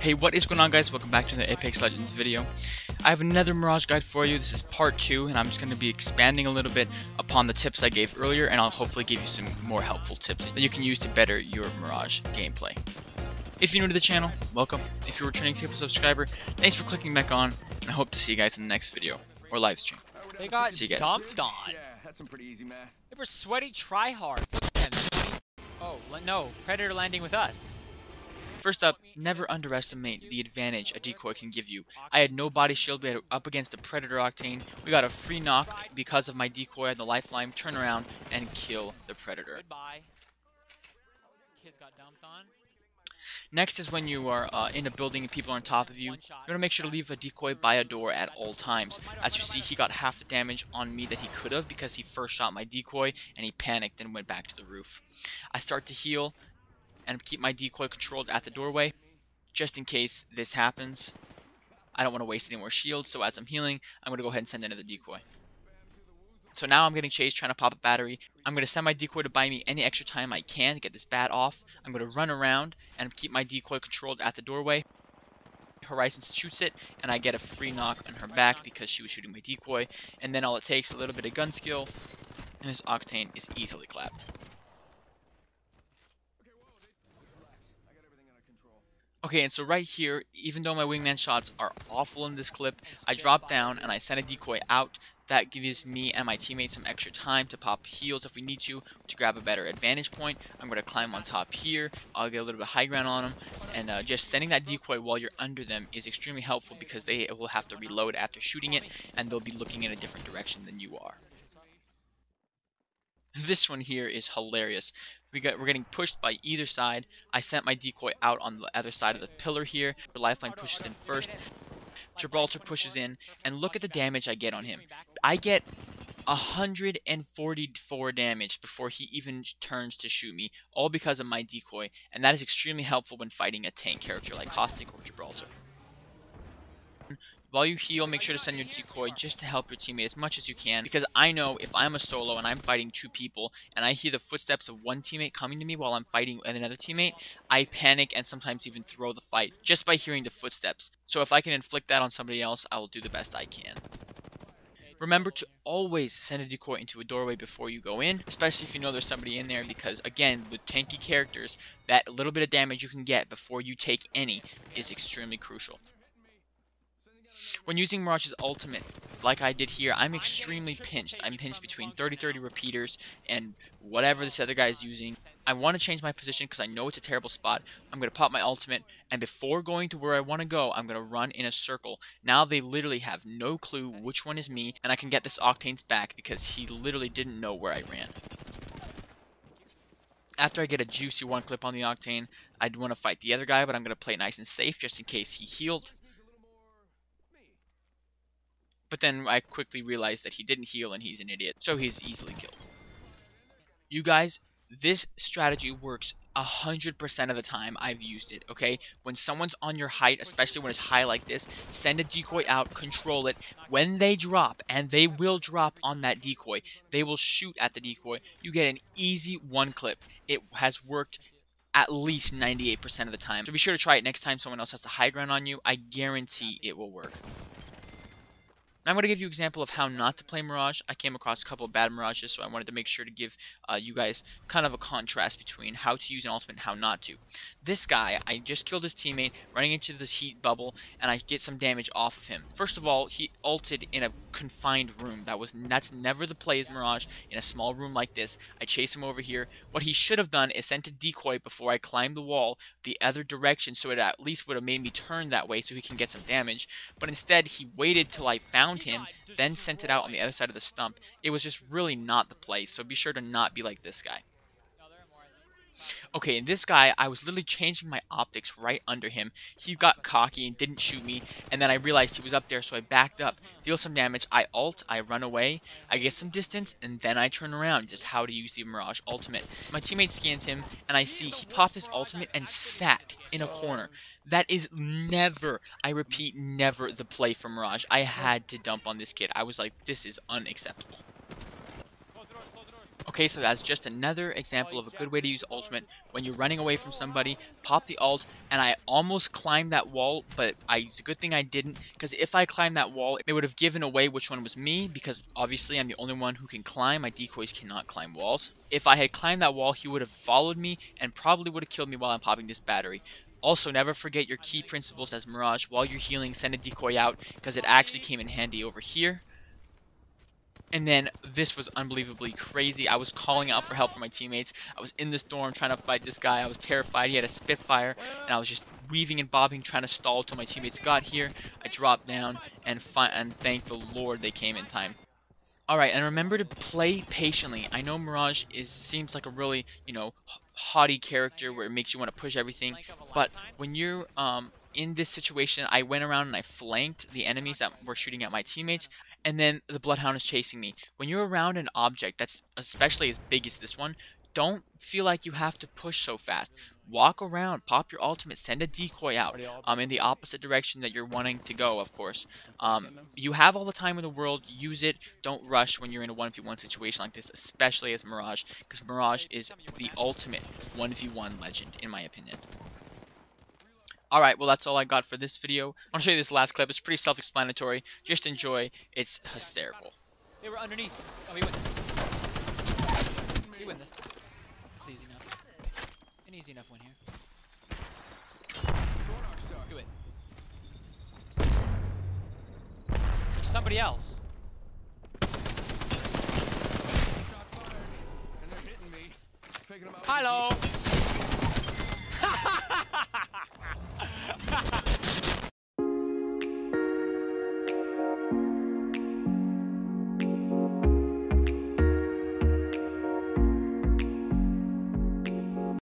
Hey, what is going on, guys? Welcome back to the Apex Legends video. I have another Mirage guide for you. This is part 2, and I'm just going to be expanding a little bit upon the tips I gave earlier, and I'll hopefully give you some more helpful tips that you can use to better your Mirage gameplay. If you're new to the channel, welcome. If you're a returning faithful subscriber, thanks for clicking back on, and I hope to see you guys in the next video or live stream. They got see you guys. dumped on. Yeah, that's some pretty easy math. They were sweaty tryhards. Oh, no. Predator landing with us. First up, never underestimate the advantage a decoy can give you. I had no body shield, we had up against a Predator Octane. We got a free knock because of my decoy on the lifeline, turn around, and kill the Predator. Goodbye. Kids got dumped on. Next is when you are in a building and people are on top of you. You want to make sure to leave a decoy by a door at all times. As you see, he got half the damage on me that he could have because he first shot my decoy and he panicked and went back to the roof. I start to heal and keep my decoy controlled at the doorway, just in case this happens. I don't want to waste any more shields, so as I'm healing, I'm going to go ahead and send another decoy. So now I'm getting chased, trying to pop a battery. I'm going to send my decoy to buy me any extra time I can to get this bat off. I'm going to run around and keep my decoy controlled at the doorway. Horizon shoots it, and I get a free knock on her back because she was shooting my decoy. And then all it takes, a little bit of gun skill, and this Octane is easily clapped. Okay, and so right here, even though my wingman shots are awful in this clip, I drop down and I send a decoy out. That gives me and my teammates some extra time to pop heals if we need to grab a better advantage point. I'm going to climb on top here. I'll get a little bit of high ground on them. And just sending that decoy while you're under them is extremely helpful because they will have to reload after shooting it, and they'll be looking in a different direction than you are. This one here is hilarious. We're getting pushed by either side. I sent my decoy out on the other side of the pillar here. The lifeline pushes in first. Gibraltar pushes in, and look at the damage I get on him. I get 144 damage before he even turns to shoot me, all because of my decoy, and that is extremely helpful when fighting a tank character like Caustic or Gibraltar. While you heal, make sure to send your decoy just to help your teammate as much as you can, because I know if I'm a solo and I'm fighting two people and I hear the footsteps of one teammate coming to me while I'm fighting with another teammate, I panic and sometimes even throw the fight just by hearing the footsteps. So if I can inflict that on somebody else, I will do the best I can. Remember to always send a decoy into a doorway before you go in, especially if you know there's somebody in there, because again, with tanky characters, that little bit of damage you can get before you take any is extremely crucial. When using Mirage's ultimate, like I did here, I'm extremely pinched. I'm pinched between 30-30 repeaters and whatever this other guy is using. I want to change my position because I know it's a terrible spot. I'm going to pop my ultimate, and before going to where I want to go, I'm going to run in a circle. Now they literally have no clue which one is me, and I can get this Octane's back because he literally didn't know where I ran. After I get a juicy one clip on the Octane, I'd want to fight the other guy, but I'm going to play it nice and safe just in case he healed. But then I quickly realized that he didn't heal and he's an idiot, so he's easily killed. You guys, this strategy works 100% of the time I've used it, okay? When someone's on your height, especially when it's high like this, send a decoy out, control it. When they drop, and they will drop on that decoy, they will shoot at the decoy. You get an easy one clip. It has worked at least 98% of the time. So be sure to try it next time someone else has the high ground on you. I guarantee it will work. Now I'm going to give you an example of how not to play Mirage. I came across a couple of bad Mirages, so I wanted to make sure to give you guys kind of a contrast between how to use an ultimate and how not to. This guy, I just killed his teammate, running into the heat bubble, and I get some damage off of him. First of all, he ulted in a confined room. That's never the play as Mirage, in a small room like this. I chase him over here. What he should have done is sent a decoy before I climbed the wall the other direction, so it at least would have made me turn that way so he can get some damage. But instead, he waited till I found him, then sent it out on the other side of the stump. It was just really not the play, so be sure to not be like this guy. Okay, and this guy, I was literally changing my optics right under him. He got cocky and didn't shoot me, and then I realized he was up there, so I backed up, deal some damage, I ult, I run away, I get some distance, and then I turn around, just how to use the Mirage ultimate. My teammate scans him, and I see he popped his ultimate and sat in a corner. That is never, I repeat, never the play for Mirage. I had to dump on this kid. I was like, this is unacceptable. Okay, so that's just another example of a good way to use ultimate when you're running away from somebody. Pop the ult, and I almost climbed that wall, but it's a good thing I didn't, because if I climbed that wall, it would have given away which one was me, because obviously I'm the only one who can climb. My decoys cannot climb walls. If I had climbed that wall, he would have followed me and probably would have killed me while I'm popping this battery. Also, never forget your key principles as Mirage. While you're healing, send a decoy out, because it actually came in handy over here. And then this was unbelievably crazy. I was calling out for help from my teammates. I was in the storm trying to fight this guy. I was terrified. He had a Spitfire, and I was just weaving and bobbing, trying to stall till my teammates got here. I dropped down, and thank the Lord they came in time. Alright, and remember to play patiently. I know Mirage seems like a really, haughty character where it makes you want to push everything, but when you're in this situation, I went around and I flanked the enemies that were shooting at my teammates, and then the Bloodhound is chasing me. When you're around an object that's especially as big as this one, don't feel like you have to push so fast. Walk around, pop your ultimate, send a decoy out in the opposite direction that you're wanting to go, of course. You have all the time in the world, use it. Don't rush when you're in a 1v1 situation like this, especially as Mirage, because Mirage is the ultimate 1v1 legend, in my opinion. Alright, well that's all I got for this video. I want to show you this last clip. It's pretty self-explanatory. Just enjoy. It's hysterical. They were underneath. Oh, we win this. We win this. It's easy enough. An easy enough win here. Do it. There's somebody else. Hello.